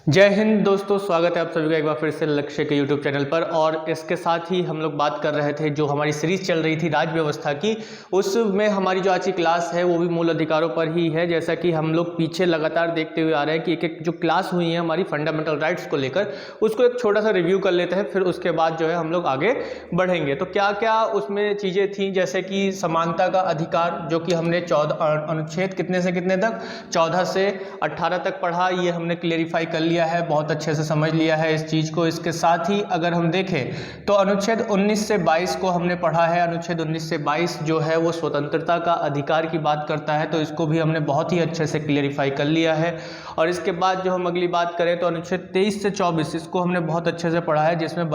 जय हिंद दोस्तों, स्वागत है आप सभी का एक बार फिर से लक्ष्य के यूट्यूब चैनल पर। और इसके साथ ही हम लोग बात कर रहे थे जो हमारी सीरीज चल रही थी राज्य व्यवस्था की, उसमें हमारी जो आज की क्लास है वो भी मूल अधिकारों पर ही है। जैसा कि हम लोग पीछे लगातार देखते हुए आ रहे हैं कि एक एक जो क्लास हुई है हमारी फंडामेंटल राइट्स को लेकर, उसको एक छोटा सा रिव्यू कर लेते हैं, फिर उसके बाद जो है हम लोग आगे बढ़ेंगे। तो क्या क्या उसमें चीज़ें थी, जैसे कि समानता का अधिकार, जो कि हमने 14 अनुच्छेद कितने से कितने तक, 14 से 18 तक पढ़ा, ये हमने क्लेरिफाई कर लिया है, बहुत अच्छे से समझ लिया है इस चीज़ को। इसके साथ ही अगर हम देखें तो अनुच्छेद 19 से 22 को हमने पढ़ा है। अनुच्छेद 19 से 22 जो है वो स्वतंत्रता का अधिकार की बात करता है, तो इसको भी हमने बहुत ही अच्छे से क्लेरिफाई कर लिया है। और इसके बाद जो हम अगली बात करें तो अनुच्छेद 23 से 24 इसको हमने बहुत अच्छे से पढ़ा है, जिसमें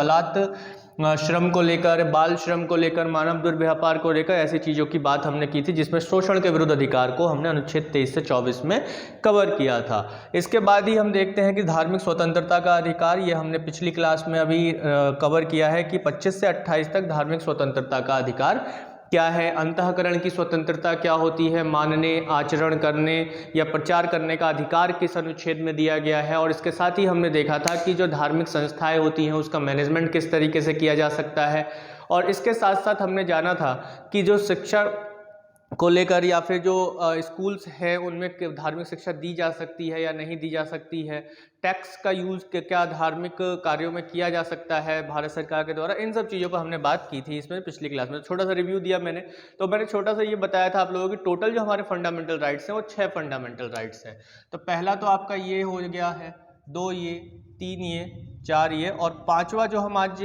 श्रम को लेकर, बाल श्रम को लेकर, मानव दुर्व्यापार को लेकर ऐसी चीज़ों की बात हमने की थी, जिसमें शोषण के विरुद्ध अधिकार को हमने अनुच्छेद 23 से 24 में कवर किया था। इसके बाद ही हम देखते हैं कि धार्मिक स्वतंत्रता का अधिकार, ये हमने पिछली क्लास में अभी कवर किया है कि 25 से 28 तक धार्मिक स्वतंत्रता का अधिकार क्या है। अंतःकरण की स्वतंत्रता क्या होती है, मानने, आचरण करने या प्रचार करने का अधिकार किस अनुच्छेद में दिया गया है। और इसके साथ ही हमने देखा था कि जो धार्मिक संस्थाएं होती हैं उसका मैनेजमेंट किस तरीके से किया जा सकता है। और इसके साथ साथ हमने जाना था कि जो शिक्षा को लेकर या फिर जो स्कूल्स हैं उनमें धार्मिक शिक्षा दी जा सकती है या नहीं दी जा सकती है, टैक्स का यूज़ क्या धार्मिक कार्यों में किया जा सकता है भारत सरकार के द्वारा, इन सब चीज़ों पर हमने बात की थी इसमें पिछली क्लास में। छोटा सा रिव्यू दिया मैंने, तो मैंने छोटा सा ये बताया था आप लोगों की टोटल जो हमारे फंडामेंटल राइट्स हैं वो 6 फंडामेंटल राइट्स हैं। तो पहला तो आपका ये हो गया है, 2 ये, 3 ये, 4 ये, और 5वां जो हम आज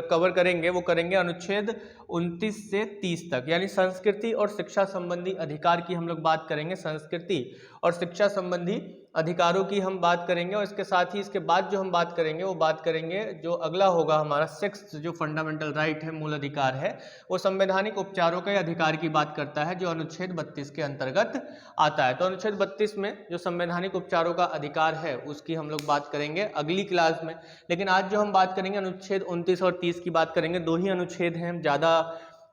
कवर करेंगे वो करेंगे अनुच्छेद 29 से 30 तक, यानी संस्कृति और शिक्षा संबंधी अधिकार की हम लोग बात करेंगे। संस्कृति और शिक्षा संबंधी अधिकारों की हम बात करेंगे। और इसके साथ ही इसके बाद जो हम बात करेंगे वो बात करेंगे जो अगला होगा हमारा 6th जो फंडामेंटल राइट है, मूल अधिकार है, वो संवैधानिक उपचारों के अधिकार की बात करता है, जो अनुच्छेद 32 के अंतर्गत आता है। तो अनुच्छेद 32 में जो संवैधानिक उपचारों का अधिकार है उसकी हम लोग बात करेंगे अगली क्लास में। लेकिन आज जो हम बात करेंगे अनुच्छेद 29 और 30 की बात करेंगे। 2 ही अनुच्छेद हैं, ज़्यादा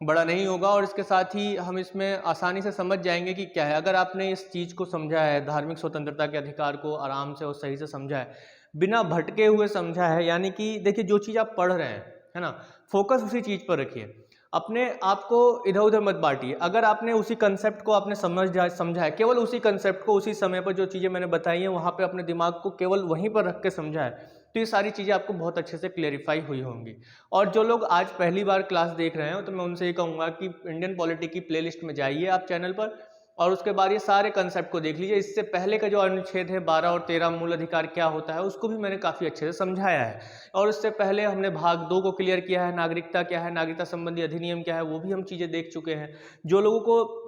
बड़ा नहीं होगा, और इसके साथ ही हम इसमें आसानी से समझ जाएंगे कि क्या है। अगर आपने इस चीज़ को समझा है, धार्मिक स्वतंत्रता के अधिकार को आराम से और सही से समझा है, बिना भटके हुए समझा है, यानी कि देखिए जो चीज़ आप पढ़ रहे हैं, है ना, फोकस उसी चीज़ पर रखिए, अपने आप को इधर उधर मत बांटिए। अगर आपने उसी कंसेप्ट को आपने समझा है, केवल उसी कंसेप्ट को उसी समय पर जो चीज़ें मैंने बताई हैं वहाँ पे अपने दिमाग को केवल वहीं पर रख के समझा है, तो ये सारी चीज़ें आपको बहुत अच्छे से क्लेरिफाई हुई होंगी। और जो लोग आज पहली बार क्लास देख रहे हैं तो मैं उनसे ये कहूँगा कि इंडियन पॉलिटी की प्लेलिस्ट में जाइए आप चैनल पर, और उसके बाद ये सारे कंसेप्ट को देख लीजिए। इससे पहले का जो अनुच्छेद है 12 और 13 मूल अधिकार क्या होता है उसको भी मैंने काफ़ी अच्छे से समझाया है। और इससे पहले हमने भाग 2 को क्लियर किया है, नागरिकता क्या है, नागरिकता संबंधी अधिनियम क्या है, वो भी हम चीज़ें देख चुके हैं। जो लोगों को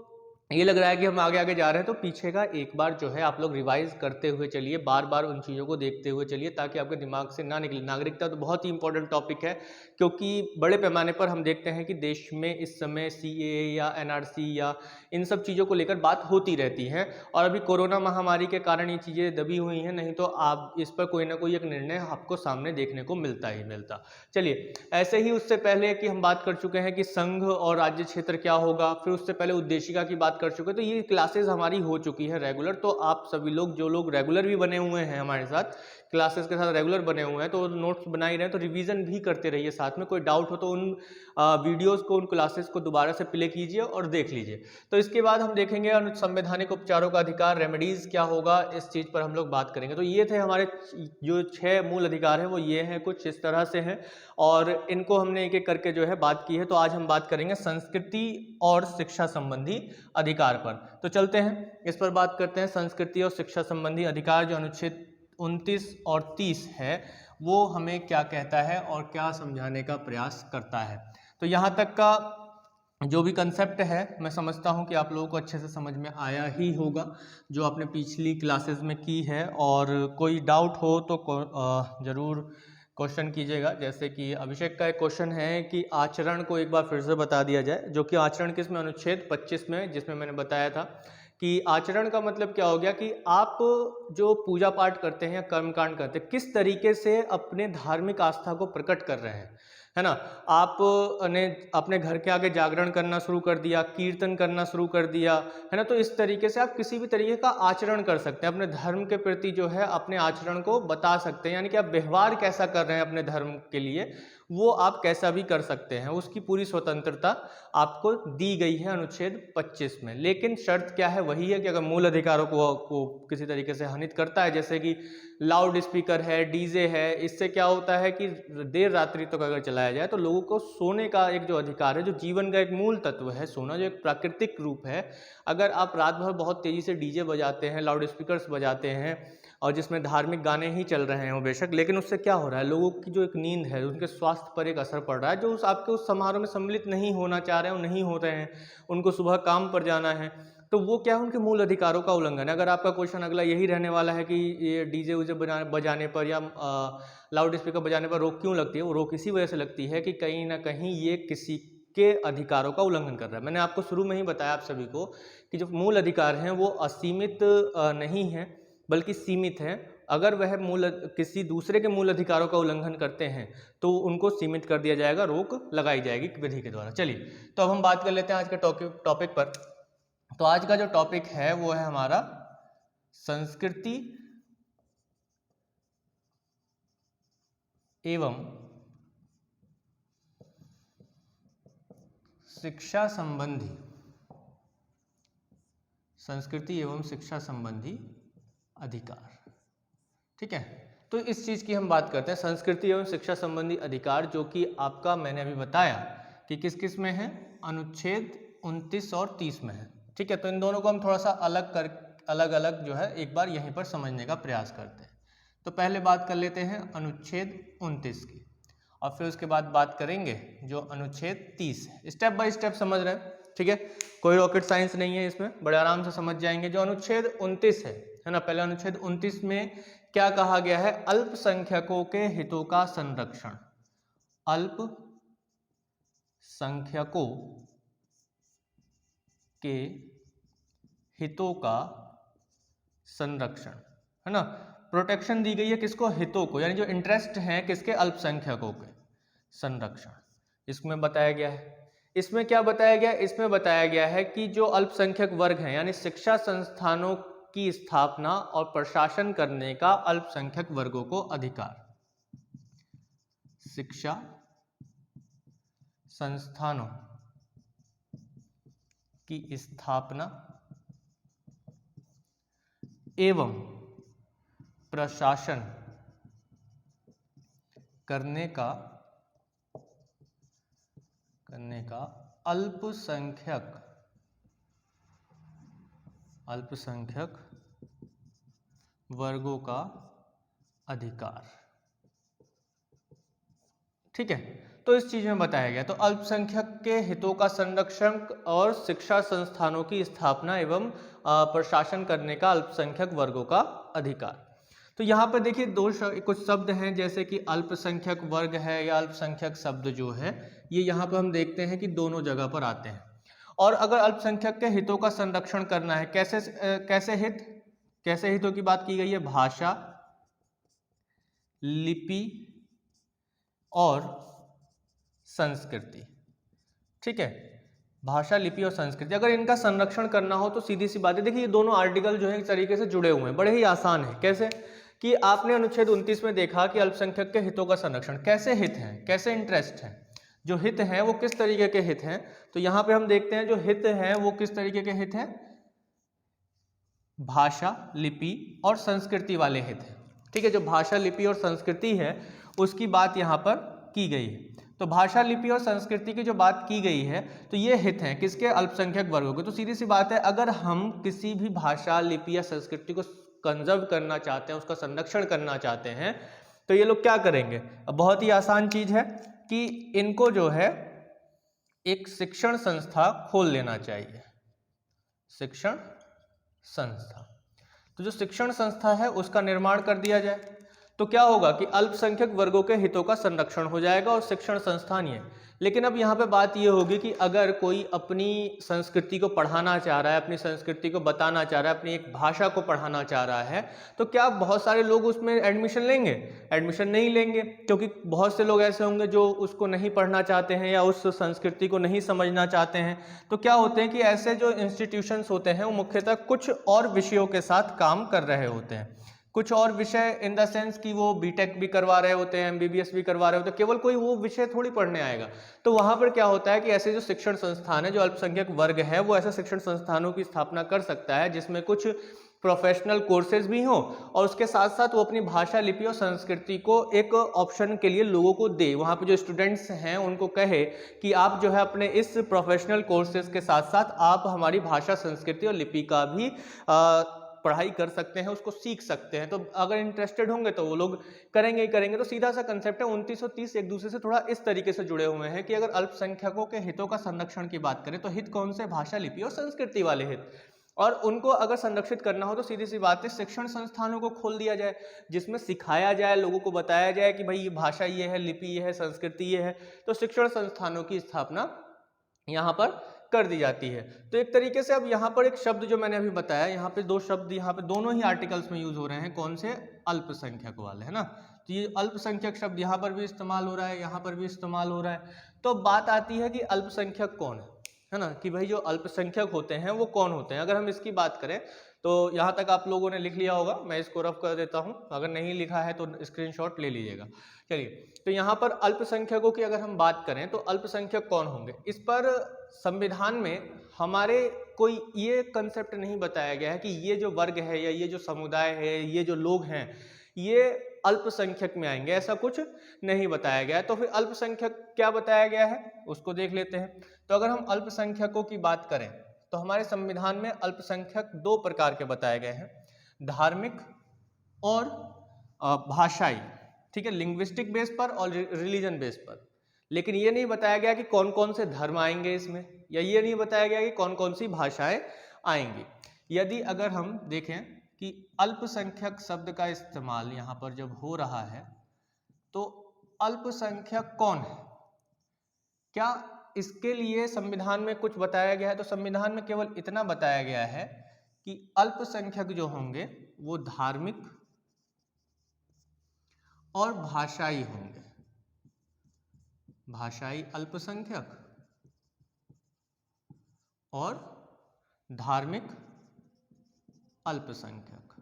ये लग रहा है कि हम आगे आगे जा रहे हैं तो पीछे का एक बार जो है आप लोग रिवाइज करते हुए चलिए, बार बार उन चीज़ों को देखते हुए चलिए, ताकि आपके दिमाग से ना निकले। नागरिकता तो बहुत ही इंपॉर्टेंट टॉपिक है, क्योंकि बड़े पैमाने पर हम देखते हैं कि देश में इस समय सीएए या एनआरसी या इन सब चीज़ों को लेकर बात होती रहती है। और अभी कोरोना महामारी के कारण ये चीज़ें दबी हुई हैं, नहीं तो आप इस पर कोई ना कोई एक निर्णय आपको सामने देखने को मिलता ही मिलता। चलिए, ऐसे ही उससे पहले कि हम बात कर चुके हैं कि संघ और राज्य क्षेत्र क्या होगा, फिर उससे पहले उद्देशिका की बात कर चुके हैं, तो ये क्लासेस हमारी हो चुकी है रेगुलर। तो आप सभी लोग, जो लोग रेगुलर भी बने हुए हैं हमारे साथ, क्लासेस के साथ रेगुलर बने हुए हैं, तो नोट्स बना ही रहे हैं, तो रिवीजन भी करते रहिए साथ में। कोई डाउट हो तो उन वीडियोस को, उन क्लासेस को दोबारा से प्ले कीजिए और देख लीजिए। तो इसके बाद हम देखेंगे संवैधानिक उपचारों का अधिकार, रेमेडीज क्या होगा, इस चीज़ पर हम लोग बात करेंगे। तो ये थे हमारे जो 6 मूल अधिकार हैं, वो ये हैं, कुछ इस तरह से हैं, और इनको हमने एक एक करके जो है बात की है। तो आज हम बात करेंगे संस्कृति और शिक्षा संबंधी अधिकार पर। तो चलते हैं इस पर बात करते हैं। संस्कृति और शिक्षा संबंधी अधिकार जो अनुच्छेद 29 और 30 है, वो हमें क्या कहता है और क्या समझाने का प्रयास करता है। तो यहाँ तक का जो भी कंसेप्ट है, मैं समझता हूँ कि आप लोगों को अच्छे से समझ में आया ही होगा, जो आपने पिछली क्लासेस में की है। और कोई डाउट हो तो ज़रूर क्वेश्चन कीजिएगा। जैसे कि अभिषेक का एक क्वेश्चन है कि आचरण को एक बार फिर से बता दिया जाए, जो कि आचरण किस में, अनुच्छेद 25 में, जिसमें मैंने बताया था कि आचरण का मतलब क्या हो गया कि आप जो पूजा पाठ करते हैं या कर्मकांड करते हैं, किस तरीके से अपने धार्मिक आस्था को प्रकट कर रहे हैं। है ना। आपने अपने घर के आगे जागरण करना शुरू कर दिया, कीर्तन करना शुरू कर दिया, है ना। तो इस तरीके से आप किसी भी तरीके का आचरण कर सकते हैं, अपने धर्म के प्रति जो है अपने आचरण को बता सकते हैं, यानी कि आप व्यवहार कैसा कर रहे हैं अपने धर्म के लिए, वो आप कैसा भी कर सकते हैं, उसकी पूरी स्वतंत्रता आपको दी गई है अनुच्छेद 25 में। लेकिन शर्त क्या है, वही है कि अगर मूल अधिकारों को किसी तरीके से हनित करता है, जैसे कि लाउड स्पीकर है, डीजे है, इससे क्या होता है कि देर रात्रि तक अगर चलाया जाए तो लोगों को सोने का एक जो अधिकार है, जो जीवन का एक मूल तत्व है सोना, जो एक प्राकृतिक रूप है, अगर आप रात भर बहुत तेज़ी से डीजे बजाते हैं, लाउड स्पीकर्स बजाते हैं और जिसमें धार्मिक गाने ही चल रहे हैं वो बेशक, लेकिन उससे क्या हो रहा है, लोगों की जो एक नींद है, उनके स्वास्थ्य पर एक असर पड़ रहा है। जो आपके उस समारोह में सम्मिलित नहीं होना चाह रहे हैं वो नहीं हो रहे हैं, उनको सुबह काम पर जाना है, तो वो क्या है, उनके मूल अधिकारों का उल्लंघन है। अगर आपका क्वेश्चन अगला यही रहने वाला है कि ये डीजे उजे बजाने पर या लाउड स्पीकर बजाने पर रोक क्यों लगती है, वो रोक इसी वजह से लगती है कि कहीं ना कहीं ये किसी के अधिकारों का उल्लंघन कर रहा है। मैंने आपको शुरू में ही बताया आप सभी को कि जो मूल अधिकार हैं वो असीमित नहीं हैं बल्कि सीमित हैं। अगर वह किसी दूसरे के मूल अधिकारों का उल्लंघन करते हैं तो उनको सीमित कर दिया जाएगा, रोक लगाई जाएगी विधि के द्वारा। चलिए, तो अब हम बात कर लेते हैं आज के टॉपिक पर। तो आज का जो टॉपिक है वो है हमारा संस्कृति एवं शिक्षा संबंधी, संस्कृति एवं शिक्षा संबंधी अधिकार। ठीक है, तो इस चीज की हम बात करते हैं, संस्कृति एवं शिक्षा संबंधी अधिकार, जो कि आपका मैंने अभी बताया कि किस किस में है, अनुच्छेद 29 और 30 में है। ठीक है, तो इन दोनों को हम थोड़ा सा अलग अलग जो है एक बार यहीं पर समझने का प्रयास करते हैं। तो पहले बात कर लेते हैं अनुच्छेद 29 की और फिर उसके बाद बात करेंगे जो अनुच्छेद 30 है। स्टेप बाय स्टेप समझ रहे हैं, ठीक है, कोई रॉकेट साइंस नहीं है इसमें, बड़े आराम से समझ जाएंगे। जो अनुच्छेद 29 है ना, पहले अनुच्छेद 29 में क्या कहा गया है, अल्पसंख्यकों के हितों का संरक्षण, अल्पसंख्यकों के हितों का संरक्षण, है ना। प्रोटेक्शन दी गई है किसको, हितों को, यानी जो इंटरेस्ट हैं किसके, अल्पसंख्यकों के, संरक्षण इसमें बताया गया है। इसमें क्या बताया गया, इसमें बताया गया है कि जो अल्पसंख्यक वर्ग हैं, यानी शिक्षा संस्थानों की स्थापना और प्रशासन करने का अल्पसंख्यक वर्गों को अधिकार, शिक्षा संस्थानों की स्थापना एवं प्रशासन करने का अल्पसंख्यक वर्गों का अधिकार। ठीक है, तो इस चीज में बताया गया, तो अल्पसंख्यक के हितों का संरक्षण और शिक्षा संस्थानों की स्थापना एवं प्रशासन करने का अल्पसंख्यक वर्गों का अधिकार। तो यहाँ पर देखिए कुछ शब्द हैं, जैसे कि अल्पसंख्यक वर्ग है या अल्पसंख्यक शब्द जो है ये यहाँ पर हम देखते हैं कि दोनों जगह पर आते हैं। और अगर अल्पसंख्यक के हितों का संरक्षण करना है, कैसे हितों की बात की गई है, भाषा, लिपि और संस्कृति। ठीक है, भाषा, लिपि और संस्कृति, अगर इनका संरक्षण करना हो तो सीधी सी बात है, देखिए ये दोनों आर्टिकल जो है एक तरीके से जुड़े हुए हैं, बड़े ही आसान है। कैसे कि आपने अनुच्छेद 29 में देखा कि अल्पसंख्यक के हितों का संरक्षण, कैसे हित हैं, कैसे इंटरेस्ट हैं, जो हित हैं वो किस तरीके के हित हैं। तो यहाँ पे हम देखते हैं जो हित हैं वो किस तरीके के हित हैं, भाषा, लिपि और संस्कृति वाले हित हैं। ठीक है, जो भाषा, लिपि और संस्कृति है उसकी बात यहाँ पर की गई है। तो भाषा, लिपि और संस्कृति की जो बात की गई है तो ये हित हैं किसके, अल्पसंख्यक वर्गों के। तो सीधी सी बात है, अगर हम किसी भी भाषा, लिपि या संस्कृति को कंजर्व करना चाहते हैं, उसका संरक्षण करना चाहते हैं, तो ये लोग क्या करेंगे। अब बहुत ही आसान चीज है कि इनको जो है एक शिक्षण संस्था खोल लेना चाहिए, शिक्षण संस्था। तो जो शिक्षण संस्था है उसका निर्माण कर दिया जाए। तो क्या होगा कि अल्पसंख्यक वर्गों के हितों का संरक्षण हो जाएगा और शिक्षण संस्थान ये। लेकिन अब यहाँ पे बात ये होगी कि अगर कोई अपनी संस्कृति को पढ़ाना चाह रहा है, अपनी संस्कृति को बताना चाह रहा है, अपनी एक भाषा को पढ़ाना चाह रहा है, तो क्या बहुत सारे लोग उसमें एडमिशन लेंगे? एडमिशन नहीं लेंगे, क्योंकि बहुत से लोग ऐसे होंगे जो उसको नहीं पढ़ना चाहते हैं या उस संस्कृति को नहीं समझना चाहते हैं। तो क्या होते हैं कि ऐसे जो इंस्टीट्यूशंस होते हैं वो मुख्यतः कुछ और विषयों के साथ काम कर रहे होते हैं। कुछ और विषय इन द सेंस कि वो बीटेक भी करवा रहे होते हैं, एमबीबीएस भी करवा रहे होते हैं, केवल कोई वो विषय थोड़ी पढ़ने आएगा। तो वहां पर क्या होता है कि ऐसे जो शिक्षण संस्थान है, जो अल्पसंख्यक वर्ग है, वो ऐसे शिक्षण संस्थानों की स्थापना कर सकता है जिसमें कुछ प्रोफेशनल कोर्सेज भी हों और उसके साथ साथ वो अपनी भाषा, लिपि और संस्कृति को एक ऑप्शन के लिए लोगों को दे। वहाँ पे जो स्टूडेंट्स हैं उनको कहे कि आप जो है अपने इस प्रोफेशनल कोर्सेज के साथ साथ आप हमारी भाषा, संस्कृति और लिपि का भी पढ़ाई कर सकते हैं, उसको सीख सकते हैं। तो अगर इंटरेस्टेड होंगे तो वो लोग करेंगे ही करेंगे। तो सीधा सा कंसेप्ट है। 2930 एक दूसरे से थोड़ा इस तरीके से जुड़े हुए हैं कि अगर अल्पसंख्यकों के हितों का संरक्षण की बात करें तो हित कौन से? भाषा, लिपि और संस्कृति वाले हित। और उनको अगर संरक्षित करना हो तो सीधी सी बात है, शिक्षण संस्थानों को खोल दिया जाए जिसमें सिखाया जाए, लोगों को बताया जाए कि भाई ये भाषा ये है, लिपि ये है, संस्कृति ये है। तो शिक्षण संस्थानों की स्थापना यहाँ पर कर दी जाती है। तो एक तरीके से अब यहाँ पर एक शब्द जो मैंने अभी बताया, यहाँ पे दो शब्द यहाँ पे दोनों ही आर्टिकल्स में यूज हो रहे हैं। कौन से? अल्पसंख्यक वाले, है ना। तो ये अल्पसंख्यक शब्द यहाँ पर भी इस्तेमाल हो रहा है, यहाँ पर भी इस्तेमाल हो रहा है। तो बात आती है कि अल्पसंख्यक कौन है ना, कि भाई जो अल्पसंख्यक होते हैं वो कौन होते हैं। अगर हम इसकी बात करें तो यहाँ तक आप लोगों ने लिख लिया होगा, मैं इसको रफ कर देता हूँ, अगर नहीं लिखा है तो स्क्रीनशॉट ले लीजिएगा। चलिए, तो यहाँ पर अल्पसंख्यकों की अगर हम बात करें तो अल्पसंख्यक कौन होंगे, इस पर संविधान में हमारे कोई ये कंसेप्ट नहीं बताया गया है कि ये जो वर्ग है या ये जो समुदाय है, ये जो लोग हैं, ये अल्पसंख्यक में आएंगे, ऐसा कुछ नहीं बताया गया है। तो फिर अल्पसंख्यक क्या बताया गया है उसको देख लेते हैं। तो अगर हम अल्पसंख्यकों की बात करें तो हमारे संविधान में अल्पसंख्यक दो प्रकार के बताए गए हैं, धार्मिक और भाषाई। ठीक है, लिंग्विस्टिक बेस पर और रिलीजन बेस पर। लेकिन ये नहीं बताया गया कि कौन कौन से धर्म आएंगे इसमें, या ये नहीं बताया गया कि कौन कौन सी भाषाएं आएंगी। यदि अगर हम देखें कि अल्पसंख्यक शब्द का इस्तेमाल यहाँ पर जब हो रहा है तो अल्पसंख्यक कौन है, क्या इसके लिए संविधान में कुछ बताया गया है? तो संविधान में केवल इतना बताया गया है कि अल्पसंख्यक जो होंगे वो धार्मिक और भाषाई होंगे। भाषाई अल्पसंख्यक और धार्मिक अल्पसंख्यक।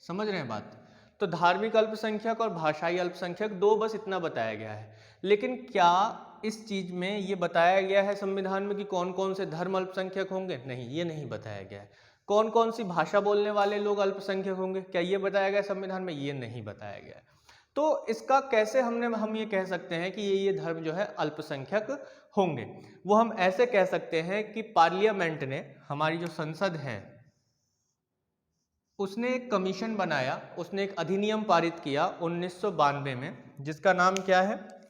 समझ रहे हैं बात? तो धार्मिक अल्पसंख्यक और भाषाई अल्पसंख्यक दो, बस इतना बताया गया है। लेकिन क्या इस चीज में ये बताया गया है संविधान में कि कौन कौन से धर्म अल्पसंख्यक होंगे? नहीं, ये नहीं बताया गया है। कौन कौन सी भाषा बोलने वाले लोग अल्पसंख्यक होंगे, क्या ये बताया गया संविधान में? ये नहीं बताया गया है। तो इसका कैसे हम ये कह सकते हैं कि ये धर्म जो है अल्पसंख्यक होंगे? वो हम ऐसे कह सकते हैं कि पार्लियामेंट ने, हमारी जो संसद है, उसने एक कमीशन बनाया, उसने एक अधिनियम पारित किया 1992 में, जिसका नाम क्या है?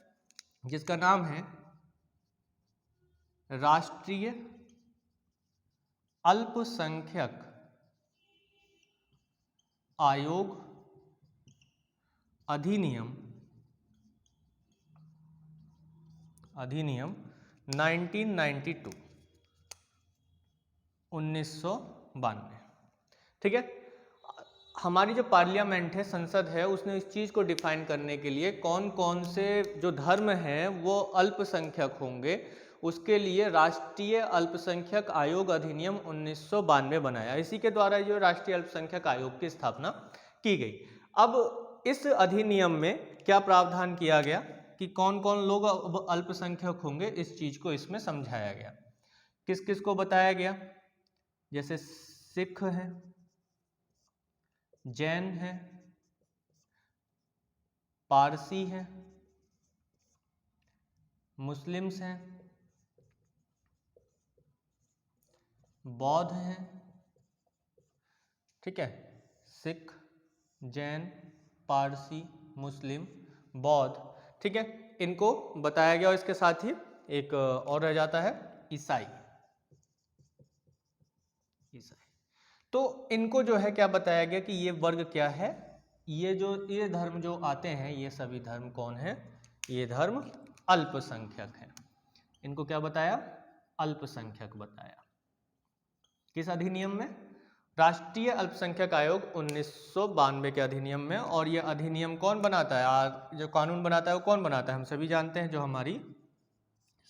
जिसका नाम है राष्ट्रीय अल्पसंख्यक आयोग अधिनियम 1992। 1992। ठीक है, हमारी जो पार्लियामेंट है, संसद है, उसने इस चीज़ को डिफाइन करने के लिए कौन कौन से जो धर्म हैं वो अल्पसंख्यक होंगे, उसके लिए राष्ट्रीय अल्पसंख्यक आयोग अधिनियम 1992 बनाया। इसी के द्वारा जो राष्ट्रीय अल्पसंख्यक आयोग की स्थापना की गई। अब इस अधिनियम में क्या प्रावधान किया गया कि कौन कौन लोग अब अल्पसंख्यक होंगे, इस चीज़ को इसमें समझाया गया। किस किस को बताया गया? जैसे सिख हैं, जैन है, पारसी है, मुस्लिम्स हैं, बौद्ध हैं। ठीक है, सिख, जैन, पारसी, मुस्लिम, बौद्ध। ठीक है, इनको बताया गया और इसके साथ ही एक और रह जाता है, ईसाई। ईसाई। तो इनको जो है क्या बताया गया कि ये वर्ग क्या है? ये धर्म जो आते हैं, ये सभी धर्म कौन है? ये धर्म अल्पसंख्यक हैं। इनको क्या बताया? अल्पसंख्यक बताया। किस अधिनियम में? राष्ट्रीय अल्पसंख्यक आयोग 1992 के अधिनियम में। और ये अधिनियम कौन बनाता है? जो कानून बनाता है वो कौन बनाता है? हम सभी जानते हैं, जो हमारी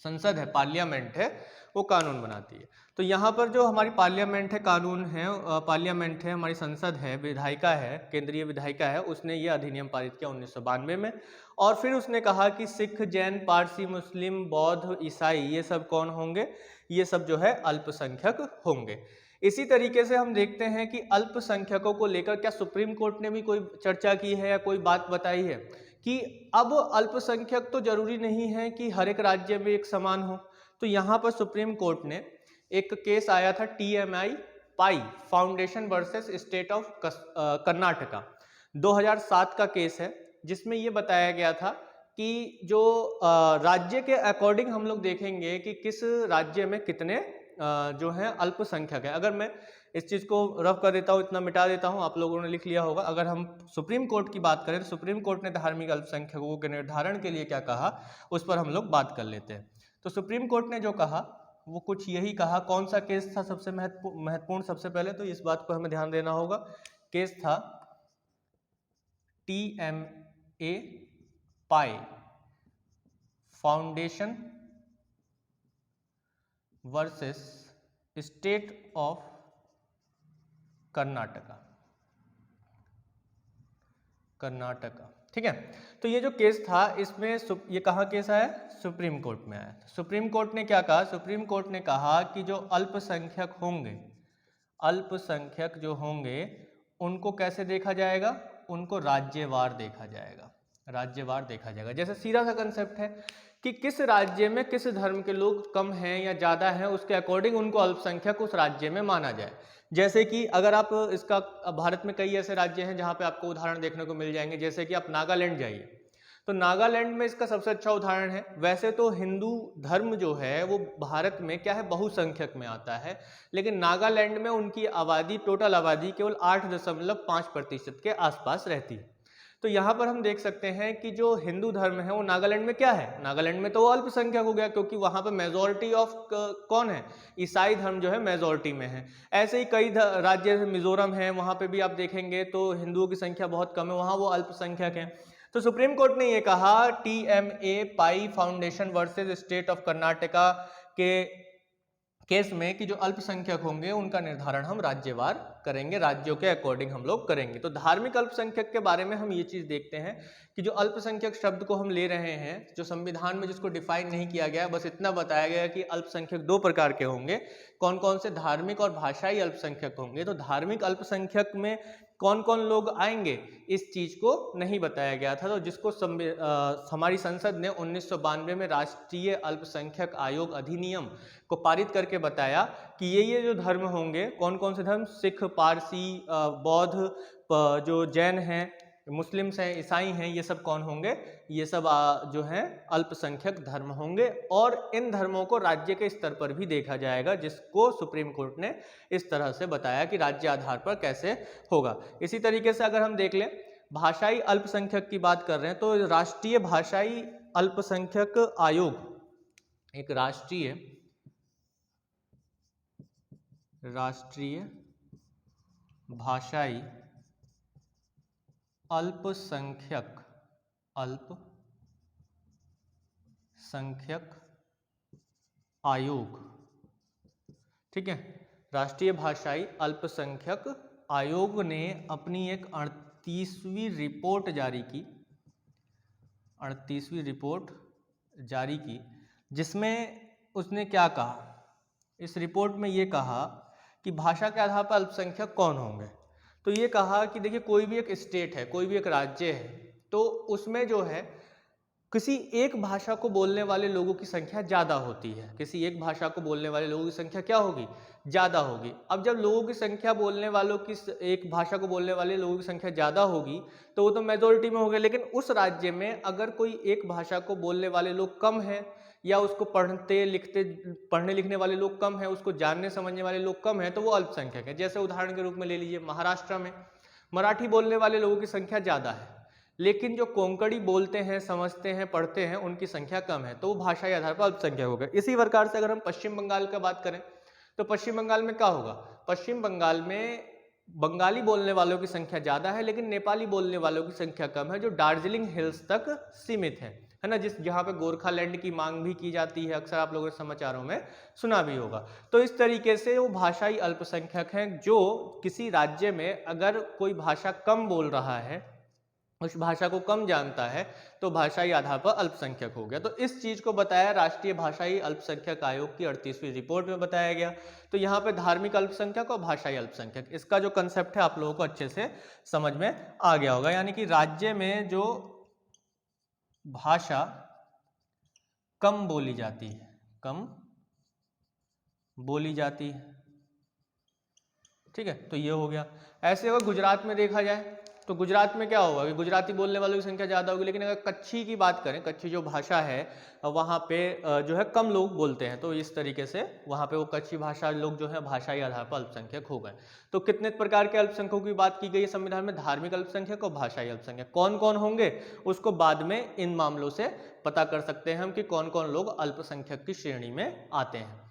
संसद है, पार्लियामेंट है, वो कानून बनाती है। तो यहाँ पर जो हमारी पार्लियामेंट है, कानून है, पार्लियामेंट है, हमारी संसद है, विधायिका है, केंद्रीय विधायिका है, उसने ये अधिनियम पारित किया 1992 में। और फिर उसने कहा कि सिख, जैन, पारसी, मुस्लिम, बौद्ध, ईसाई, ये सब कौन होंगे? ये सब जो है अल्पसंख्यक होंगे। इसी तरीके से हम देखते हैं कि अल्पसंख्यकों को लेकर क्या सुप्रीम कोर्ट ने भी कोई चर्चा की है या कोई बात बताई है कि अब अल्पसंख्यक तो जरूरी नहीं है कि हर एक राज्य में एक समान हो। तो यहाँ पर सुप्रीम कोर्ट ने एक केस आया था, TMI pi foundation versus state of Karnataka, 2007 का केस है, जिसमें ये बताया गया था कि जो राज्य के अकॉर्डिंग हम लोग देखेंगे कि किस राज्य में कितने जो है अल्पसंख्यक है। अगर मैं इस चीज़ को रफ कर देता हूँ, इतना मिटा देता हूँ, आप लोगों ने लिख लिया होगा। अगर हम सुप्रीम कोर्ट की बात करें तो सुप्रीम कोर्ट ने धार्मिक अल्पसंख्यकों के निर्धारण के लिए क्या कहा, उस पर हम लोग बात कर लेते हैं। तो सुप्रीम कोर्ट ने जो कहा वो कुछ यही कहा। कौन सा केस था सबसे महत्वपूर्ण? सबसे पहले तो इस बात को हमें ध्यान देना होगा, केस था TMA pi foundation versus state of Karnataka. ठीक है। तो ये जो केस था, इसमें ये कहाँ केस आया? सुप्रीम कोर्ट में आया। सुप्रीम कोर्ट ने क्या कहा? सुप्रीम कोर्ट ने कहा कि जो अल्पसंख्यक होंगे, अल्पसंख्यक जो होंगे, उनको कैसे देखा जाएगा? उनको राज्यवार देखा जाएगा। राज्यवार देखा जाएगा। जैसे सीधा सा कंसेप्ट है कि किस राज्य में किस धर्म के लोग कम हैं या ज़्यादा हैं, उसके अकॉर्डिंग उनको अल्पसंख्यक उस राज्य में माना जाए। जैसे कि अगर आप इसका, भारत में कई ऐसे राज्य हैं जहाँ पे आपको उदाहरण देखने को मिल जाएंगे। जैसे कि आप नागालैंड जाइए, तो नागालैंड में इसका सबसे अच्छा उदाहरण है। वैसे तो हिंदू धर्म जो है वो भारत में क्या है, बहुसंख्यक में आता है, लेकिन नागालैंड में उनकी आबादी, टोटल आबादी केवल 8.5% के आसपास रहती है। तो यहाँ पर हम देख सकते हैं कि जो हिंदू धर्म है वो नागालैंड में क्या है? नागालैंड में तो वो अल्पसंख्यक हो गया, क्योंकि वहाँ पर मेजॉरिटी ऑफ कौन है? ईसाई धर्म जो है मेजॉरिटी में है। ऐसे ही कई राज्य, मिजोरम है, वहाँ पे भी आप देखेंगे तो हिंदुओं की संख्या बहुत कम है, वहाँ वो अल्पसंख्यक है। तो सुप्रीम कोर्ट ने ये कहा, TMA pi foundation versus state of Karnataka के केस में, कि जो अल्पसंख्यक होंगे उनका निर्धारण हम राज्यवार करेंगे, राज्यों के अकॉर्डिंग हम लोग करेंगे। तो धार्मिक अल्पसंख्यक के बारे में हम ये चीज़ देखते हैं कि जो अल्पसंख्यक शब्द को हम ले रहे हैं, जो संविधान में जिसको डिफाइन नहीं किया गया, बस इतना बताया गया कि अल्पसंख्यक 2 प्रकार के होंगे। कौन कौन से? धार्मिक और भाषाई अल्पसंख्यक होंगे। तो धार्मिक अल्पसंख्यक में कौन कौन लोग आएंगे, इस चीज को नहीं बताया गया था। तो जिसको हमारी संसद ने 1992 में राष्ट्रीय अल्पसंख्यक आयोग अधिनियम को पारित करके बताया कि ये जो धर्म होंगे, कौन कौन से धर्म? सिख, पारसी, बौद्ध, जो जैन हैं, मुस्लिम्स हैं, ईसाई हैं, ये सब कौन होंगे? ये सब जो हैं अल्पसंख्यक धर्म होंगे। और इन धर्मों को राज्य के स्तर पर भी देखा जाएगा, जिसको सुप्रीम कोर्ट ने इस तरह से बताया कि राज्य आधार पर कैसे होगा। इसी तरीके से अगर हम देख लें, भाषाई अल्पसंख्यक की बात कर रहे हैं, तो राष्ट्रीय भाषाई अल्पसंख्यक आयोग, एक राष्ट्रीय भाषाई अल्पसंख्यक आयोग, ठीक है। राष्ट्रीय भाषाई अल्पसंख्यक आयोग ने अपनी एक 38वीं रिपोर्ट जारी की, जिसमें उसने क्या कहा? इस रिपोर्ट में ये कहा कि भाषा के आधार पर अल्पसंख्यक कौन होंगे। तो ये कहा कि देखिए, कोई भी एक स्टेट है, कोई भी एक राज्य है, तो उसमें जो है किसी एक भाषा को बोलने वाले लोगों की संख्या ज़्यादा होती है। किसी एक भाषा को बोलने वाले लोगों की संख्या क्या होगी? ज़्यादा होगी। अब जब लोगों की संख्या बोलने वालों की, एक भाषा को बोलने वाले लोगों की संख्या ज़्यादा होगी तो वो तो मेजोरिटी में हो गए। लेकिन उस राज्य में अगर कोई एक भाषा को बोलने वाले लोग कम हैं, या उसको पढ़ने लिखने वाले लोग कम हैं, उसको जानने समझने वाले लोग कम हैं, तो वो अल्पसंख्यक है। जैसे उदाहरण के रूप में ले लीजिए, मराठी बोलने वाले लोगों की संख्या ज़्यादा है, लेकिन जो कोंकणी बोलते हैं, समझते हैं, पढ़ते हैं, उनकी संख्या कम है, तो वो भाषाई आधार पर अल्पसंख्यक हो गए। इसी प्रकार से अगर हम पश्चिम बंगाल का बात करें तो पश्चिम बंगाल में क्या होगा, पश्चिम बंगाल में बंगाली बोलने वालों की संख्या ज़्यादा है, लेकिन नेपाली बोलने वालों की संख्या कम है, जो दार्जिलिंग हिल्स तक सीमित है ना, जहाँ पे गोरखालैंड की मांग भी की जाती है, अक्सर आप लोगों ने समाचारों में सुना भी होगा। तो इस तरीके से वो भाषाई अल्पसंख्यक हैं, जो किसी राज्य में अगर कोई भाषा कम बोल रहा है, उस भाषा को कम जानता है, तो भाषाई आधार पर अल्पसंख्यक हो गया। तो इस चीज को बताया राष्ट्रीय भाषाई अल्पसंख्यक आयोग की 38वीं रिपोर्ट में बताया गया। तो यहाँ पे धार्मिक अल्पसंख्यक और भाषाई अल्पसंख्यक, इसका जो कंसेप्ट है आप लोगों को अच्छे से समझ में आ गया होगा। यानी कि राज्य में जो भाषा कम बोली जाती है, कम बोली जाती है, ठीक है, तो ये हो गया। ऐसे अगर गुजरात में देखा जाए तो गुजरात में क्या होगा कि गुजराती बोलने वालों की संख्या ज़्यादा होगी, लेकिन अगर कच्छी की बात करें, कच्छी जो भाषा है वहाँ पे जो है कम लोग बोलते हैं, तो इस तरीके से वहाँ पे वो कच्छी भाषा लोग जो है भाषाई आधार पर अल्पसंख्यक हो गए। तो कितने प्रकार के अल्पसंख्यकों की बात की गई है संविधान में, धार्मिक अल्पसंख्यक और भाषाई अल्पसंख्यक। कौन कौन होंगे उसको बाद में इन मामलों से पता कर सकते हैं हम कि कौन कौन लोग अल्पसंख्यक की श्रेणी में आते हैं।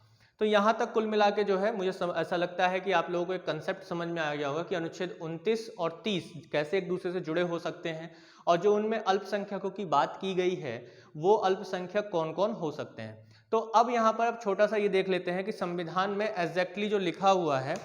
तो यहाँ तक कुल मिला के जो है मुझे ऐसा लगता है कि आप लोगों को एक कंसेप्ट समझ में आ गया होगा कि अनुच्छेद 29 और 30 कैसे एक दूसरे से जुड़े हो सकते हैं, और जो उनमें अल्पसंख्यकों की बात की गई है वो अल्पसंख्यक कौन कौन हो सकते हैं। तो अब यहाँ पर अब छोटा सा ये देख लेते हैं कि संविधान में एग्जैक्टली जो लिखा हुआ है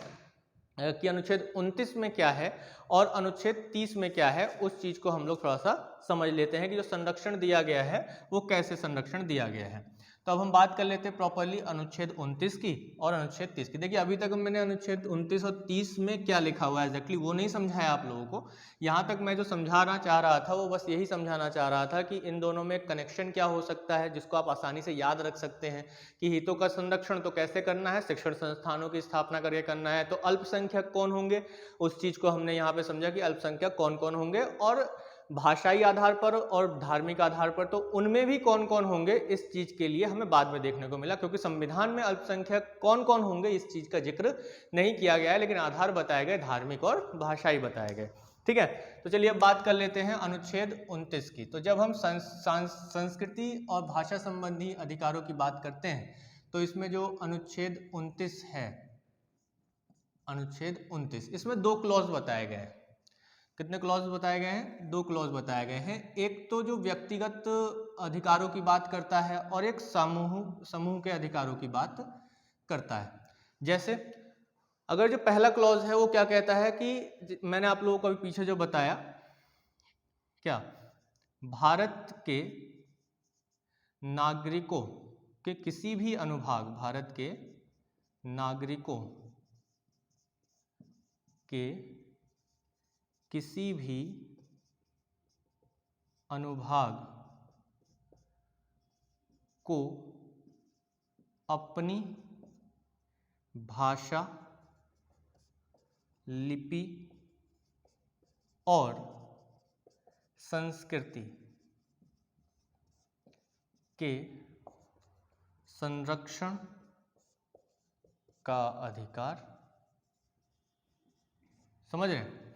कि अनुच्छेद 29 में क्या है और अनुच्छेद 30 में क्या है, उस चीज को हम लोग थोड़ा सा समझ लेते हैं कि जो संरक्षण दिया गया है वो कैसे संरक्षण दिया गया है। तो अब हम बात कर लेते हैं प्रॉपरली अनुच्छेद 29 की और अनुच्छेद 30 की। देखिए अभी तक मैंने अनुच्छेद 29 और 30 में क्या लिखा हुआ है एग्जैक्टली वो नहीं समझाया आप लोगों को। यहाँ तक मैं जो समझाना चाह रहा था वो बस यही समझाना चाह रहा था कि इन दोनों में कनेक्शन क्या हो सकता है, जिसको आप आसानी से याद रख सकते हैं कि हितों का संरक्षण तो कैसे करना है, शिक्षण संस्थानों की स्थापना करके करना है। तो अल्पसंख्यक कौन होंगे उस चीज को हमने यहाँ पे समझा कि अल्पसंख्यक कौन कौन होंगे, और भाषाई आधार पर और धार्मिक आधार पर तो उनमें भी कौन कौन होंगे इस चीज के लिए हमें बाद में देखने को मिला, क्योंकि संविधान में अल्पसंख्यक कौन कौन होंगे इस चीज का जिक्र नहीं किया गया है, लेकिन आधार बताए गए धार्मिक और भाषाई बताए गए। ठीक है, तो चलिए अब बात कर लेते हैं अनुच्छेद 29 की। तो जब हम संस्कृति और भाषा संबंधी अधिकारों की बात करते हैं तो इसमें जो अनुच्छेद 29 है, अनुच्छेद 29, इसमें दो क्लॉज बताए गए हैं। कितने क्लॉज बताए गए हैं? दो क्लॉज बताए गए हैं। एक तो जो व्यक्तिगत अधिकारों की बात करता है और एक समूह के अधिकारों की बात करता है। जैसे अगर जो पहला क्लॉज है वो क्या कहता है कि मैंने आप लोगों को अभी पीछे जो बताया, क्या भारत के नागरिकों के किसी भी अनुभाग, भारत के नागरिकों के किसी भी अनुभाग को अपनी भाषा, लिपि और संस्कृति के संरक्षण का अधिकार। समझ रहे हैं?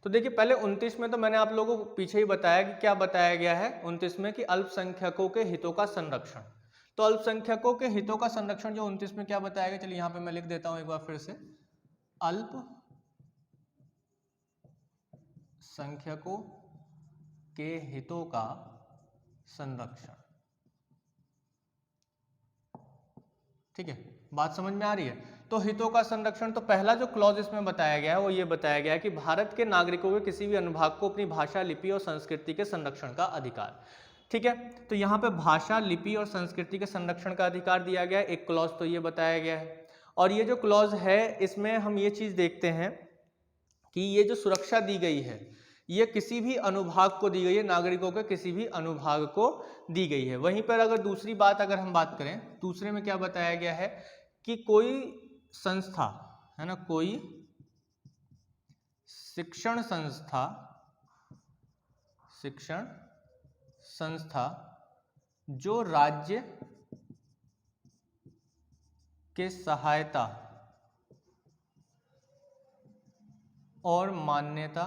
तो देखिए पहले 29 में तो मैंने आप लोगों को पीछे ही बताया कि क्या बताया गया है 29 में कि अल्पसंख्यकों के हितों का संरक्षण। तो अल्पसंख्यकों के हितों का संरक्षण जो 29 में क्या बताया गया, चलिए यहां पे मैं लिख देता हूं एक बार फिर से, अल्पसंख्यकों के हितों का संरक्षण। ठीक है, बात समझ में आ रही है? तो हितों का संरक्षण, तो पहला जो क्लॉज इसमें बताया गया है वो ये बताया गया है कि भारत के नागरिकों के किसी भी अनुभाग को अपनी भाषा, लिपि और संस्कृति के संरक्षण का अधिकार। ठीक है, तो यहाँ पे भाषा, लिपि और संस्कृति के संरक्षण का अधिकार दिया गया है, एक क्लॉज तो ये बताया गया है। और ये जो क्लॉज है इसमें हम ये चीज देखते हैं कि ये जो सुरक्षा दी गई है ये किसी भी अनुभाग को दी गई है, नागरिकों के किसी भी अनुभाग को दी गई है। वहीं पर अगर दूसरी बात अगर हम बात करें, दूसरे में क्या बताया गया है कि कोई संस्था है ना, कोई शिक्षण संस्था जो राज्य के सहायता और मान्यता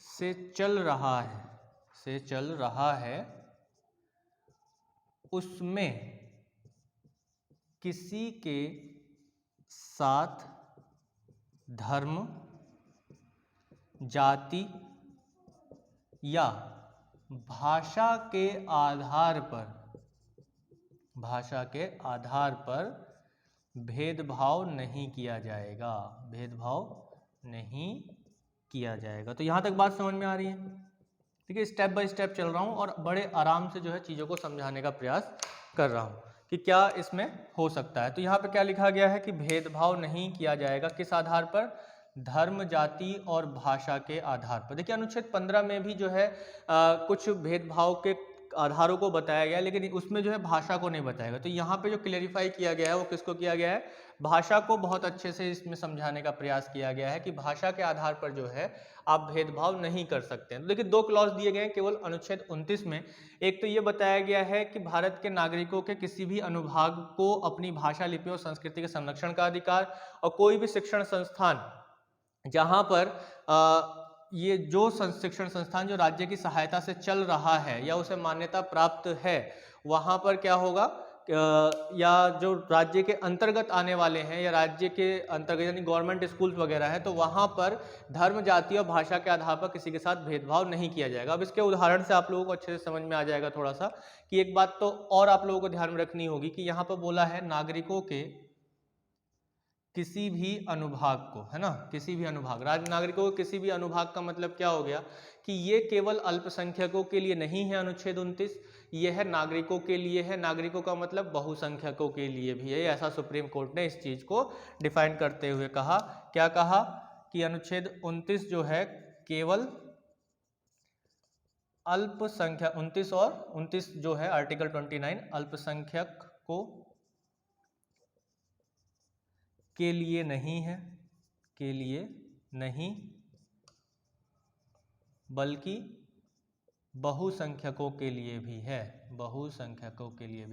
से चल रहा है उसमें किसी के साथ धर्म, जाति या भाषा के आधार पर भेदभाव नहीं किया जाएगा। तो यहाँ तक बात समझ में आ रही है? ठीक है, स्टेप बाय स्टेप चल रहा हूँ और बड़े आराम से जो है चीज़ों को समझाने का प्रयास कर रहा हूँ कि क्या इसमें हो सकता है। तो यहाँ पे क्या लिखा गया है कि भेदभाव नहीं किया जाएगा, किस आधार पर? धर्म, जाति और भाषा के आधार पर। देखिए अनुच्छेद 15 में भी जो है कुछ भेदभाव के आधारों को बताया गया, लेकिन उसमें जो है भाषा को नहीं बताया गया। तो यहाँ पे जो क्लेरिफाई किया गया है वो किसको किया गया है? भाषा को बहुत अच्छे से इसमें समझाने का प्रयास किया गया है कि भाषा के आधार पर जो है आप भेदभाव नहीं कर सकते हैं। तो देखिए 2 क्लॉज दिए गए हैं केवल अनुच्छेद 29 में। एक तो ये बताया गया है कि भारत के नागरिकों के किसी भी अनुभाग को अपनी भाषा, लिपि और संस्कृति के संरक्षण का अधिकार, और कोई भी शिक्षण संस्थान जहाँ पर ये जो शिक्षण संस्थान जो राज्य की सहायता से चल रहा है या उसे मान्यता प्राप्त है, वहाँ पर क्या होगा या जो राज्य के अंतर्गत आने वाले हैं या राज्य के अंतर्गत यानी गवर्नमेंट स्कूल्स वगैरह है, तो वहाँ पर धर्म, जाति और भाषा के आधार पर किसी के साथ भेदभाव नहीं किया जाएगा। अब इसके उदाहरण से आप लोगों को अच्छे से समझ में आ जाएगा थोड़ा सा कि एक बात तो और आप लोगों को ध्यान में रखनी होगी कि यहाँ पर बोला है नागरिकों के किसी भी अनुभाग को, है ना, किसी भी अनुभाग, राज्य नागरिकों के किसी भी अनुभाग का मतलब क्या हो गया कि ये केवल अल्पसंख्यकों के लिए नहीं है अनुच्छेद 29, ये है नागरिकों के लिए है। नागरिकों का मतलब बहुसंख्यकों के लिए भी है। ऐसा सुप्रीम कोर्ट ने इस चीज को डिफाइन करते हुए कहा। क्या कहा कि अनुच्छेद 29 जो है केवल अल्पसंख्यक, 29 और 29 जो है आर्टिकल 29 अल्पसंख्यक को के लिए नहीं बल्कि बहुसंख्यकों के लिए भी है,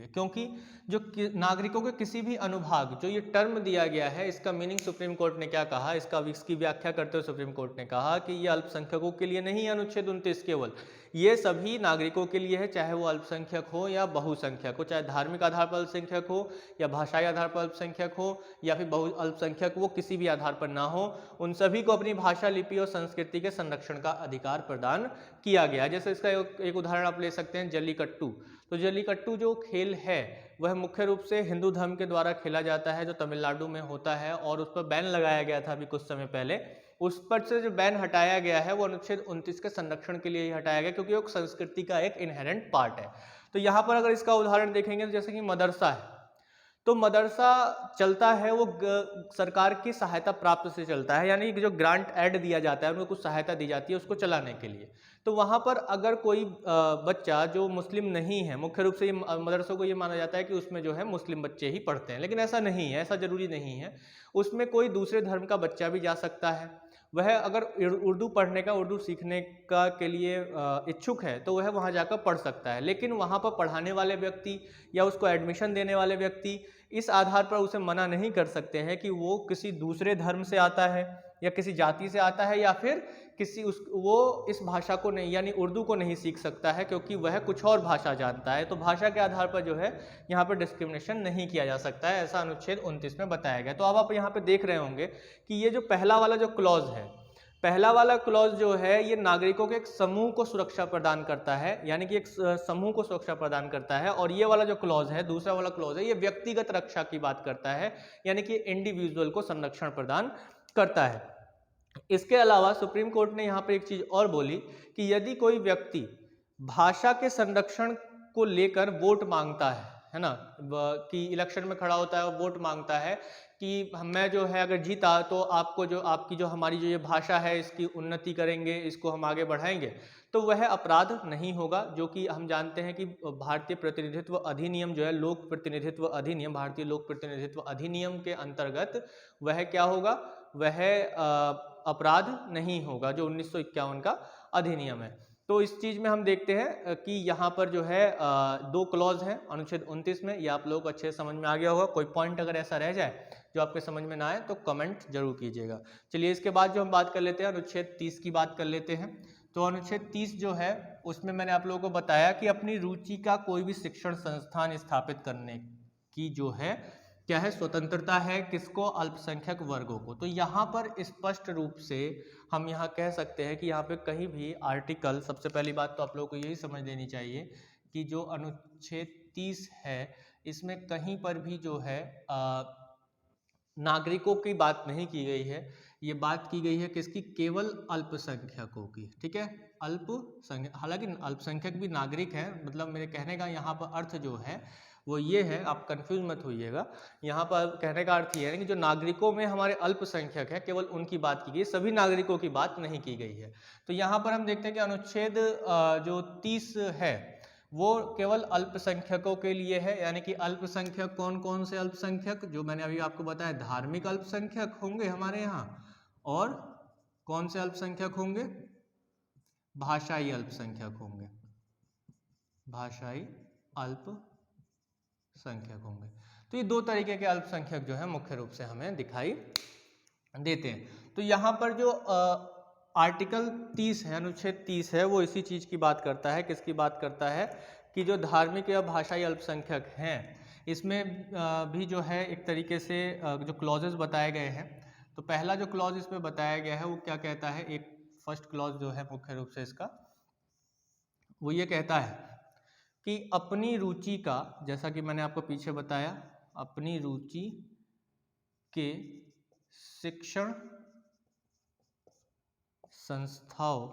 क्योंकि जो नागरिकों के किसी भी अनुभाग, जो ये टर्म दिया गया है, इसका मीनिंग सुप्रीम कोर्ट ने क्या कहा, इसकी व्याख्या करते हुए सुप्रीम कोर्ट ने कहा कि ये अल्पसंख्यकों के लिए नहीं है अनुच्छेद 29, केवल ये सभी नागरिकों के लिए है, चाहे वो अल्पसंख्यक हो या बहुसंख्यक हो, चाहे धार्मिक आधार पर अल्पसंख्यक हो या भाषाई आधार पर अल्पसंख्यक हो या फिर बहु अल्पसंख्यक वो किसी भी आधार पर ना हो, उन सभी को अपनी भाषा, लिपि और संस्कृति के संरक्षण का अधिकार प्रदान किया गया। जैसे इसका एक उदाहरण आप ले सकते हैं जल्लीकट्टू। तो जल्लीकट्टू जो खेल है वह मुख्य रूप से हिंदू धर्म के द्वारा खेला जाता है, जो तमिलनाडु में होता है, और उस पर बैन लगाया गया था अभी कुछ समय पहले। उस पर से जो बैन हटाया गया है वो अनुच्छेद 29 के संरक्षण के लिए ही हटाया गया, क्योंकि वो संस्कृति का एक इनहेरेंट पार्ट है। तो यहाँ पर अगर इसका उदाहरण देखेंगे तो जैसे कि मदरसा है, तो मदरसा चलता है वो सरकार की सहायता प्राप्त से चलता है, यानी कि जो ग्रांट ऐड दिया जाता है उनको कुछ सहायता दी जाती है उसको चलाने के लिए। तो वहाँ पर अगर कोई बच्चा जो मुस्लिम नहीं है, मुख्य रूप से ये मदरसों को ये माना जाता है कि उसमें जो है मुस्लिम बच्चे ही पढ़ते हैं, लेकिन ऐसा नहीं है, ऐसा जरूरी नहीं है। उसमें कोई दूसरे धर्म का बच्चा भी जा सकता है। वह अगर उर्दू पढ़ने का, उर्दू सीखने का के लिए इच्छुक है तो वह वहाँ जाकर पढ़ सकता है, लेकिन वहाँ पर पढ़ाने वाले व्यक्ति या उसको एडमिशन देने वाले व्यक्ति इस आधार पर उसे मना नहीं कर सकते हैं कि वो किसी दूसरे धर्म से आता है या किसी जाति से आता है या फिर वो इस भाषा को नहीं, यानी उर्दू को नहीं सीख सकता है क्योंकि वह कुछ और भाषा जानता है। तो भाषा के आधार पर जो है यहाँ पर डिस्क्रिमिनेशन नहीं किया जा सकता है, ऐसा अनुच्छेद 29 में बताया गया। तो अब आप यहाँ पे देख रहे होंगे कि ये जो पहला वाला जो क्लॉज है, पहला वाला क्लॉज जो है ये नागरिकों के एक समूह को सुरक्षा प्रदान करता है, यानी कि एक समूह को सुरक्षा प्रदान करता है। और ये वाला जो क्लॉज है, दूसरा वाला क्लॉज है, ये व्यक्तिगत रक्षा की बात करता है, यानी कि इंडिविजुअल को संरक्षण प्रदान करता है। इसके अलावा सुप्रीम कोर्ट ने यहाँ पर एक चीज और बोली कि यदि कोई व्यक्ति भाषा के संरक्षण को लेकर वोट मांगता है ना, कि इलेक्शन में खड़ा होता है और वोट मांगता है कि मैं जो है अगर जीता तो आपको जो आपकी जो हमारी जो ये भाषा है इसकी उन्नति करेंगे, इसको हम आगे बढ़ाएंगे, तो वह अपराध नहीं होगा। जो कि हम जानते हैं कि भारतीय प्रतिनिधित्व अधिनियम जो है, लोक प्रतिनिधित्व अधिनियम, भारतीय लोक प्रतिनिधित्व अधिनियम के अंतर्गत वह क्या होगा, वह अपराध नहीं होगा, जो 1951 का अधिनियम है। तो इस चीज़ में हम देखते हैं कि यहाँ पर जो है दो क्लॉज हैं अनुच्छेद 29 में। ये आप लोगों को अच्छे से समझ में आ गया होगा। कोई पॉइंट अगर ऐसा रह जाए जो आपके समझ में ना आए तो कमेंट जरूर कीजिएगा। चलिए इसके बाद जो हम बात कर लेते हैं अनुच्छेद 30 की बात कर लेते हैं। तो अनुच्छेद 30 जो है उसमें मैंने आप लोगों को बताया कि अपनी रुचि का कोई भी शिक्षण संस्थान स्थापित करने की जो है क्या है स्वतंत्रता है, किसको? अल्पसंख्यक वर्गों को। तो यहाँ पर स्पष्ट रूप से हम यहाँ कह सकते हैं कि यहाँ पे कहीं भी आर्टिकल, सबसे पहली बात तो आप लोगों को यही समझ लेनी चाहिए कि जो अनुच्छेद 30 है इसमें कहीं पर भी जो है नागरिकों की बात नहीं की गई है। ये बात की गई है किसकी? केवल अल्पसंख्यकों की। ठीक है, अल्पसंख्यक, हालांकि अल्पसंख्यक भी नागरिक हैं। मतलब मेरे कहने का यहाँ पर अर्थ जो है वो ये है, आप कंफ्यूज मत होइएगा। यहाँ पर कहने का अर्थ ये है कि जो नागरिकों में हमारे अल्पसंख्यक है केवल उनकी बात की गई, सभी नागरिकों की बात नहीं की गई है। तो यहाँ पर हम देखते हैं कि अनुच्छेद जो 30 है वो केवल अल्पसंख्यकों के लिए है। यानी कि अल्पसंख्यक कौन कौन से अल्पसंख्यक? जो मैंने अभी आपको बताया, धार्मिक अल्पसंख्यक होंगे हमारे यहाँ, और कौन से अल्पसंख्यक होंगे? भाषाई अल्पसंख्यक होंगे, भाषाई अल्पसंख्यक होंगे। तो ये दो तरीके के अल्पसंख्यक जो है मुख्य रूप से हमें दिखाई देते हैं। तो यहाँ पर जो आर्टिकल 30 है, अनुच्छेद 30 है, वो इसी चीज़ की बात करता है। किसकी बात करता है? कि जो धार्मिक या भाषाई अल्पसंख्यक हैं इसमें भी जो है एक तरीके से जो क्लॉजेस बताए गए हैं। तो पहला जो क्लॉज इसमें बताया गया है वो क्या कहता है? एक फर्स्ट क्लॉज जो है मुख्य रूप से इसका वो ये कहता है कि अपनी रुचि का, जैसा कि मैंने आपको पीछे बताया, अपनी रुचि के शिक्षण संस्थाओं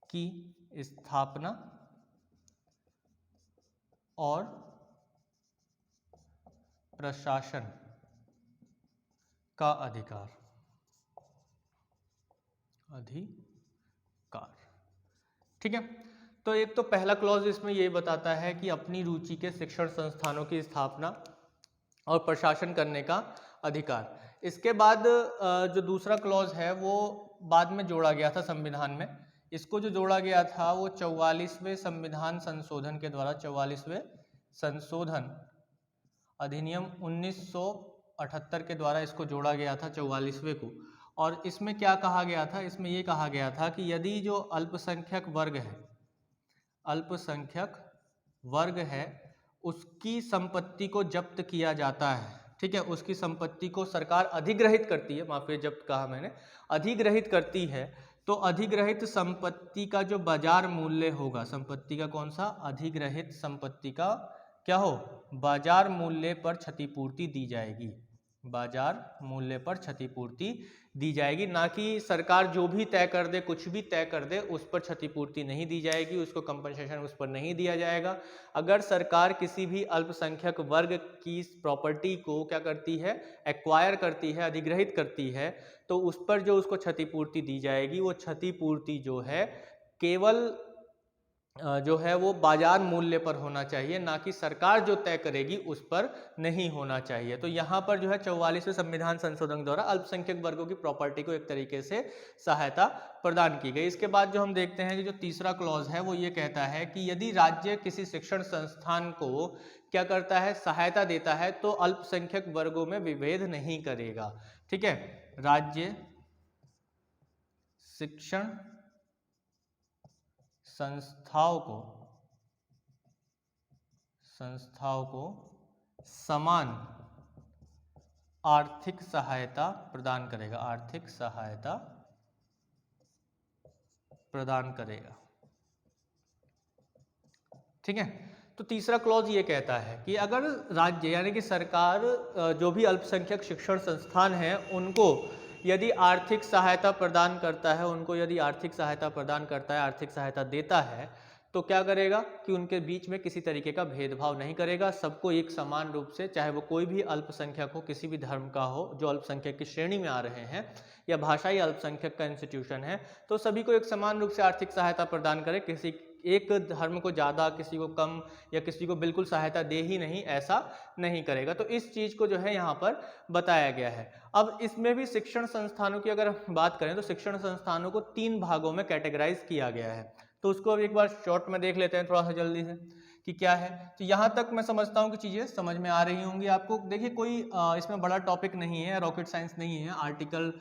की स्थापना और प्रशासन का अधिकार। ठीक है, तो एक तो पहला क्लॉज इसमें ये बताता है कि अपनी रुचि के शिक्षण संस्थानों की स्थापना और प्रशासन करने का अधिकार। इसके बाद जो दूसरा क्लॉज है वो बाद में जोड़ा गया था संविधान में। इसको जो जोड़ा गया था वो 44वें संविधान संशोधन के द्वारा, 44वें संशोधन अधिनियम 1978 के द्वारा इसको जोड़ा गया था, 44वें को। और इसमें क्या कहा गया था? इसमें ये कहा गया था कि यदि जो अल्पसंख्यक वर्ग है, अल्पसंख्यक वर्ग है, उसकी संपत्ति को जब्त किया जाता है, ठीक है, उसकी संपत्ति को सरकार अधिग्रहित करती है, माफ करिए जब्त कहा मैंने, अधिग्रहित करती है, तो अधिग्रहित संपत्ति का जो बाजार मूल्य होगा, संपत्ति का कौन सा? अधिग्रहित संपत्ति का क्या हो? बाजार मूल्य पर क्षतिपूर्ति दी जाएगी, बाजार मूल्य पर क्षतिपूर्ति दी जाएगी। ना कि सरकार जो भी तय कर दे, कुछ भी तय कर दे, उस पर क्षतिपूर्ति नहीं दी जाएगी, उसको कंपनसेशन उस पर नहीं दिया जाएगा। अगर सरकार किसी भी अल्पसंख्यक वर्ग की प्रॉपर्टी को क्या करती है? एक्वायर करती है, अधिग्रहित करती है, तो उस पर जो उसको क्षतिपूर्ति दी जाएगी वो क्षतिपूर्ति जो है केवल जो है वो बाजार मूल्य पर होना चाहिए, ना कि सरकार जो तय करेगी उस पर नहीं होना चाहिए। तो यहाँ पर जो है 44वें संविधान संशोधन द्वारा अल्पसंख्यक वर्गों की प्रॉपर्टी को एक तरीके से सहायता प्रदान की गई। इसके बाद जो हम देखते हैं कि जो तीसरा क्लॉज है वो ये कहता है कि यदि राज्य किसी शिक्षण संस्थान को क्या करता है? सहायता देता है, तो अल्पसंख्यक वर्गों में विभेद नहीं करेगा। ठीक है, राज्य शिक्षण संस्थाओं को समान आर्थिक सहायता प्रदान करेगा, आर्थिक सहायता प्रदान करेगा। ठीक है, तो तीसरा क्लॉज ये कहता है कि अगर राज्य यानी कि सरकार जो भी अल्पसंख्यक शिक्षण संस्थान है उनको यदि आर्थिक सहायता प्रदान करता है, उनको यदि आर्थिक सहायता प्रदान करता है, आर्थिक सहायता देता है, तो क्या करेगा कि उनके बीच में किसी तरीके का भेदभाव नहीं करेगा, सबको एक समान रूप से, चाहे वो कोई भी अल्पसंख्यक हो, किसी भी धर्म का हो, जो अल्पसंख्यक की श्रेणी में आ रहे हैं, या भाषाई अल्पसंख्यक का इंस्टीट्यूशन है, तो सभी को एक समान रूप से आर्थिक सहायता प्रदान करे, किसी एक धर्म को ज़्यादा, किसी को कम या किसी को बिल्कुल सहायता दे ही नहीं, ऐसा नहीं करेगा। तो इस चीज़ को जो है यहाँ पर बताया गया है। अब इसमें भी शिक्षण संस्थानों की अगर बात करें तो शिक्षण संस्थानों को 3 भागों में कैटेगराइज किया गया है। तो उसको अब एक बार शॉर्ट में देख लेते हैं थोड़ा सा जल्दी से कि क्या है। तो यहाँ तक मैं समझता हूँ कि चीज़ें समझ में आ रही होंगी आपको। देखिए कोई इसमें बड़ा टॉपिक नहीं है, रॉकेट साइंस नहीं है, आर्टिकल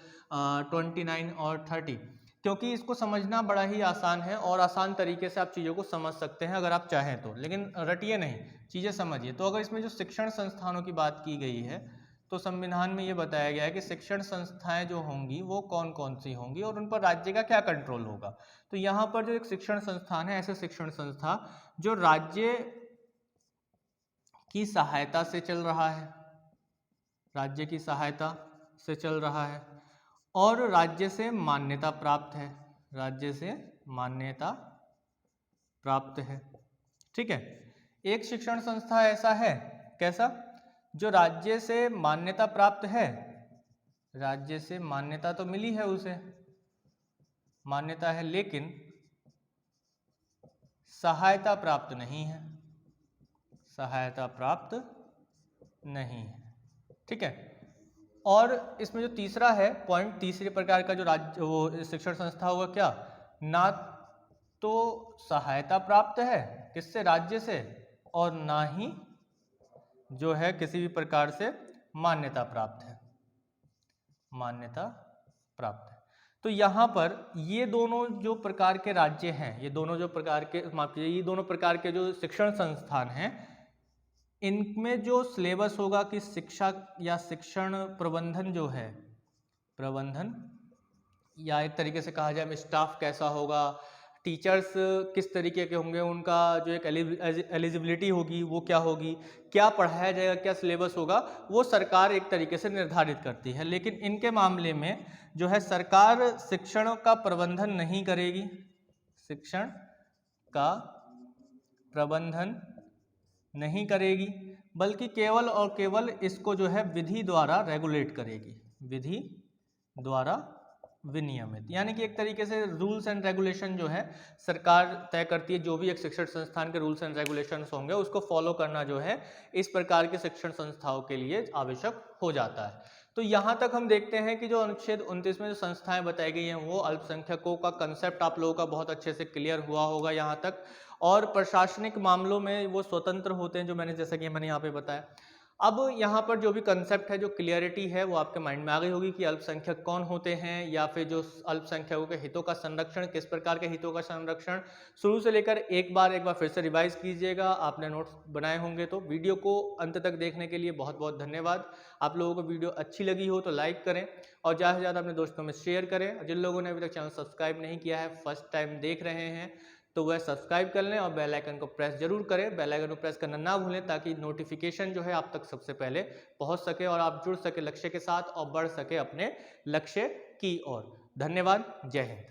29 और 30, क्योंकि इसको समझना बड़ा ही आसान है और आसान तरीके से आप चीज़ों को समझ सकते हैं अगर आप चाहें तो, लेकिन रटिए नहीं, चीज़ें समझिए। तो अगर इसमें जो शिक्षण संस्थानों की बात की गई है तो संविधान में ये बताया गया है कि शिक्षण संस्थाएं जो होंगी वो कौन कौन सी होंगी और उन पर राज्य का क्या कंट्रोल होगा। तो यहाँ पर जो एक शिक्षण संस्थान है, ऐसे शिक्षण संस्था जो राज्य की सहायता से चल रहा है, राज्य की सहायता से चल रहा है और राज्य से मान्यता प्राप्त है, राज्य से मान्यता प्राप्त है। ठीक है, एक शिक्षण संस्था ऐसा है, कैसा, जो राज्य से मान्यता प्राप्त है, राज्य से मान्यता तो मिली है, उसे मान्यता है, लेकिन सहायता प्राप्त नहीं है, सहायता प्राप्त नहीं है। ठीक है, और इसमें जो तीसरा है पॉइंट, तीसरे प्रकार का जो राज्य वो शिक्षण संस्था होगा, क्या, ना तो सहायता प्राप्त है किससे, राज्य से, और ना ही जो है किसी भी प्रकार से मान्यता प्राप्त है, मान्यता प्राप्त है। तो यहाँ पर ये दोनों जो प्रकार के राज्य हैं, ये दोनों जो प्रकार के, माफ कीजिए, ये दोनों प्रकार के जो शिक्षण संस्थान हैं, इनमें जो सिलेबस होगा कि शिक्षा या शिक्षण प्रबंधन जो है, प्रबंधन या एक तरीके से कहा जाए स्टाफ कैसा होगा, टीचर्स किस तरीके के होंगे, उनका जो एक एलिजिबिलिटी होगी वो क्या होगी, क्या पढ़ाया जाएगा, क्या सिलेबस होगा, वो सरकार एक तरीके से निर्धारित करती है। लेकिन इनके मामले में जो है सरकार शिक्षण का प्रबंधन नहीं करेगी, शिक्षण का प्रबंधन नहीं करेगी, बल्कि केवल और केवल इसको जो है विधि द्वारा रेगुलेट करेगी, विधि द्वारा विनियमित, यानी कि एक तरीके से रूल्स एंड रेगुलेशन जो है सरकार तय करती है। जो भी एक शिक्षण संस्थान के रूल्स एंड रेगुलेशंस होंगे उसको फॉलो करना जो है इस प्रकार के शिक्षण संस्थाओं के लिए आवश्यक हो जाता है। तो यहाँ तक हम देखते हैं कि जो अनुच्छेद 29 में जो संस्थाएं बताई गई हैं वो अल्पसंख्यकों का कंसेप्ट आप लोगों का बहुत अच्छे से क्लियर हुआ होगा यहाँ तक, और प्रशासनिक मामलों में वो स्वतंत्र होते हैं, जो मैंने जैसा कि मैंने यहाँ पे बताया। अब यहाँ पर जो भी कंसेप्ट है, जो क्लियरिटी है वो आपके माइंड में आ गई होगी कि अल्पसंख्यक कौन होते हैं, या फिर जो अल्पसंख्यकों के हितों का संरक्षण, किस प्रकार के हितों का संरक्षण, शुरू से लेकर एक बार फिर से रिवाइज कीजिएगा। आपने नोट्स बनाए होंगे तो वीडियो को अंत तक देखने के लिए बहुत बहुत धन्यवाद। आप लोगों को वीडियो अच्छी लगी हो तो लाइक करें और ज़्यादा से ज़्यादा अपने दोस्तों में शेयर करें। जिन लोगों ने अभी तक चैनल सब्सक्राइब नहीं किया है, फर्स्ट टाइम देख रहे हैं, तो वह सब्सक्राइब कर लें और बेल आइकन को प्रेस जरूर करें। बेल आइकन को प्रेस करना ना भूलें ताकि नोटिफिकेशन जो है आप तक सबसे पहले पहुंच सके और आप जुड़ सके लक्ष्य के साथ और बढ़ सके अपने लक्ष्य की ओर। धन्यवाद, जय हिंद।